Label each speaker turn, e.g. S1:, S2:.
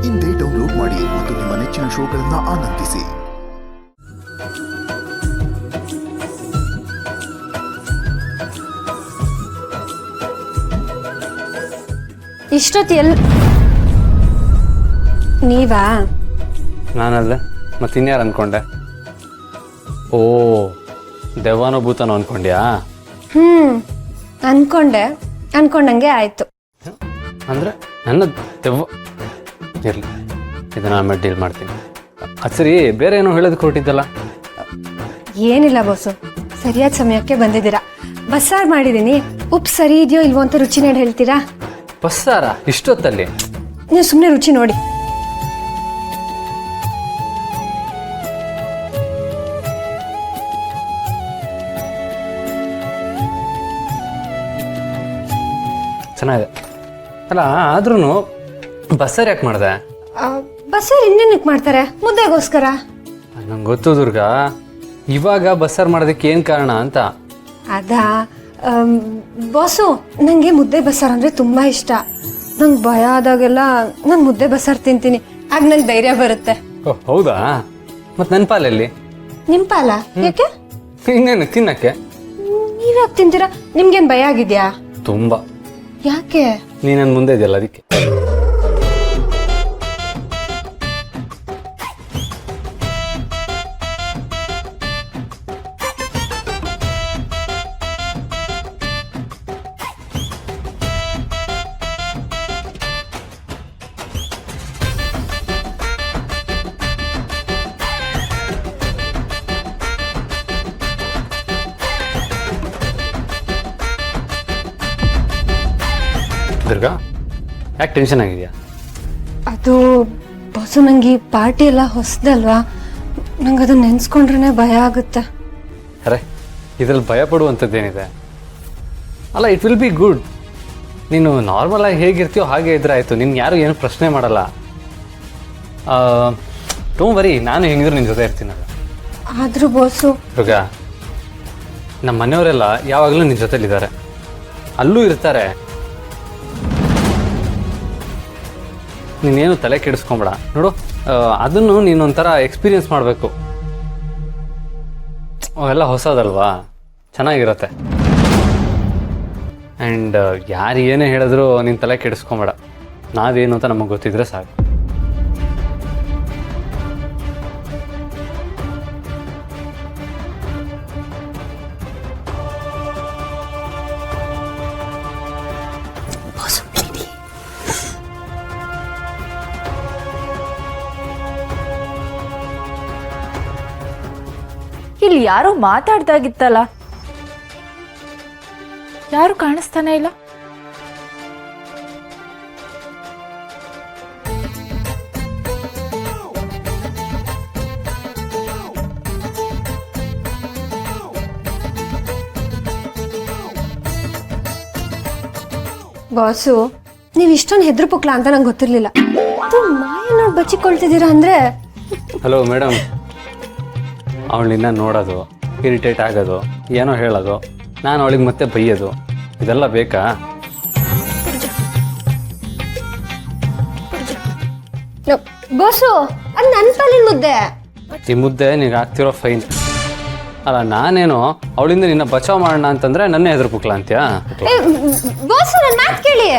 S1: ಇಂದೇ ಡೌನ್ಲೋಡ್ ಮಾಡಿ ಮತ್ತು ನಿಮ್ಮ ನೆಚ್ಚಿನ ಶೋಗಳನ್ನು ಆನಂದಿಸಿ.
S2: ಇಷ್ಟೊತ್ತು ನೀವಾ?
S3: ನಾನಲ್ಲದೆ ಮತ್ತೆ ಇನ್ಯಾರು ಅನ್ಕೊಂಡೆ? ಓ, ದೆವ್ವನೋ ಭೂತನೋ ಅನ್ಕೊಂಡ್ಯಾ?
S2: ಅನ್ಕೊಂಡಂಗೆ ಆಯ್ತು.
S3: ಅಂದ್ರೆ ನನ್ನ ದೆವ್ವ ಇರಲಿ, ಇದನ್ನ ಆಮೇಲೆ ಡೀಲ್ ಮಾಡ್ತೀನಿ. ಅದು ಸರಿ, ಬೇರೆ ಏನೋ ಹೇಳೋದಕ್ಕೆ ಹೊರಟಿದ್ದಲ್ಲ?
S2: ಏನಿಲ್ಲ ಬಾಸು, ಸರಿಯಾದ ಸಮಯಕ್ಕೆ ಬಂದಿದ್ದೀರಾ. ಬಸ್ಸಾರು ಮಾಡಿದ್ದೀನಿ, ಉಪ್ಪು ಸರಿ ಇದೆಯೋ ಇಲ್ವೋ ಅಂತ ರುಚಿ ನೋಡಿ ಹೇಳ್ತೀರಾ?
S3: ಬಸ್ಸಾರ ಇಷ್ಟೊತ್ತಲ್ಲಿ?
S2: ನೀವು ಸುಮ್ಮನೆ ರುಚಿ ನೋಡಿ.
S3: ಚೆನ್ನಾಗಿದೆ ಅಲ್ಲ, ಆದ್ರೂ ಬಸ್ಸಾರು ಯಾಕೆ ಮಾಡಿದೆ?
S2: ಬಸ್ಸಾರು ಇನ್ನೇನಕ್ಕೆ ಮಾಡ್ತಾರೆ? ಮುದ್ದೆಗೋಸ್ಕರ.
S3: ನಂಗೆ ಗೊತ್ತು ದುರ್ಗಾ, ಇವಾಗ ಬಸ್ಸಾರು ಮಾಡೋದಕ್ಕೆ ಏನು ಕಾರಣ ಅಂತ.
S2: ಅದಾ ಬಾಸು, ನನಗೆ ಮುದ್ದೆ ಬಸ್ಸಾರು ಅಂದರೆ ತುಂಬ ಇಷ್ಟ. ನಂಗೆ ಭಯ ಆದಾಗೆಲ್ಲ ನಾನು ಮುದ್ದೆ ಬಸ್ಸಾರು ತಿಂತೀನಿ, ಆಗ ನಂಗೆ ಧೈರ್ಯ ಬರುತ್ತೆ.
S3: ಓ ಹೌದಾ? ಮತ್ತು ನನ್ನ ಪಾಲಲ್ಲಿ?
S2: ನಿಮ್ಮ ಪಾಲ ಯಾಕೆ?
S3: ಇನ್ನೇನು ತಿನ್ನಕ್ಕೆ.
S2: ನೀವ್ಯಾಕೆ ತಿಂತೀರಾ? ನಿಮ್ಗೇನು ಭಯ ಆಗಿದೆಯಾ?
S3: ತುಂಬ.
S2: ಯಾಕೆ?
S3: ನೀ ನನ್ನ ಮುಂದೆ ಇದೆಯಲ್ಲ ಅದಕ್ಕೆ. ದುರ್ಗಾ, ಯಾಕೆ ಟೆನ್ಷನ್ ಆಗಿದೆಯಾ?
S2: ಅದು ಬಾಸು, ನಂಗೆ ಈ ಪಾರ್ಟಿ ಎಲ್ಲ ಹೊಸದಲ್ವಾ, ನಂಗೆ ಅದನ್ನ ನೆನ್ಸ್ಕೊಂಡ್ರೆ ಭಯ ಆಗುತ್ತೆ.
S3: ಅರೆ, ಇದ್ರಲ್ಲಿ ಭಯ ಪಡುವಂಥದ್ದೇನಿದೆ? ಅಲ್ಲ, ಇಟ್ ವಿಲ್ ಬಿ ಗುಡ್. ನೀನು ನಾರ್ಮಲ್ ಆಗಿ ಹೇಗಿರ್ತೀಯೋ ಹಾಗೆ ಇದ್ರೆ ಆಯಿತು. ನಿನ್ಗೆ ಯಾರು ಏನು ಪ್ರಶ್ನೆ ಮಾಡಲ್ಲ. ಡೋಂಟ್ ವರಿ, ನಾನು ಹೆಂಗಿದ್ರು ನಿನ್ನ ಜೊತೆ ಇರ್ತೀನಲ್ಲ.
S2: ಆದರೂ ಬಾಸು,
S3: ದುರ್ಗಾ, ನಮ್ಮ ಮನೆಯವರೆಲ್ಲ ಯಾವಾಗಲೂ ನಿನ್ನ ಜೊತೆಲಿದ್ದಾರೆ, ಅಲ್ಲೂ ಇರ್ತಾರೆ. ನೀನೇನು ತಲೆ ಕೆಡಿಸ್ಕೊಂಬೇಡ. ನೋಡು, ಅದನ್ನು ನೀನೊಂಥರ ಎಕ್ಸ್ಪೀರಿಯನ್ಸ್ ಮಾಡಬೇಕು. ಅವೆಲ್ಲ ಹೊಸದಲ್ವಾ, ಚೆನ್ನಾಗಿರತ್ತೆ. ಆ್ಯಂಡ್ ಯಾರು ಏನೇ ಹೇಳಿದ್ರು ನೀನು ತಲೆ ಕೆಡಿಸ್ಕೊಂಬೇಡ. ನಾವೇನು ಅಂತ ನಮಗೆ ಗೊತ್ತಿದ್ರೆ ಸಾಕು.
S4: ಇಲ್ಲಿ ಯಾರೋ ಮಾತಾಡ್ದಾಗಿತ್ತಲ್ಲ, ಯಾರು ಕಾಣಿಸ್ತಾನೆ ಇಲ್ಲ.
S2: ಬಾಸು, ನೀವು ಇಷ್ಟೊಂದು ಹೆದ್ರು ಪುಕ್ಲ ಅಂತ ನಂಗೆ ಗೊತ್ತಿರ್ಲಿಲ್ಲ. ಮಾಯ ನೋಡಿ ಬಚ್ಚಿಕೊಳ್ತಿದ್ದೀರಾ ಅಂದ್ರೆ?
S3: ಹಲೋ ಮೇಡಮ್, ಅವಳನ್ನ ನೋಡೋದು, ಇರಿಟೇಟ್ ಆಗೋದು, ಏನೋ ಹೇಳೋದು, ನಾನು ಅವಳಿಗೆ ಮತ್ತೆ ಬೈಯೋದು, ಇದೆಲ್ಲ ಬೇಕಾ?
S2: ಬಾಸು, ಅದು ನನ್ನ ಪಾಲಿನ ಮುದ್ದೆ.
S3: ಈ ಮುದ್ದೆ ನಿನಗೆ ಆಗ್ತಿರೋ ಫೈನ್. ಅಲ್ಲ, ನಾನೇನೋ ಅವಳಿಂದ ನಿನ್ನ ಬಚಾವ್ ಮಾಡೋಣ ಅಂತಂದ್ರೆ ನನ್ನೇ ಹೆದರು ಪುಕ್ಲ ಅಂತ್ಯಾ?
S2: ಬಾಸು, ನನ್ನ ಮಾತು ಕೇಳಿ.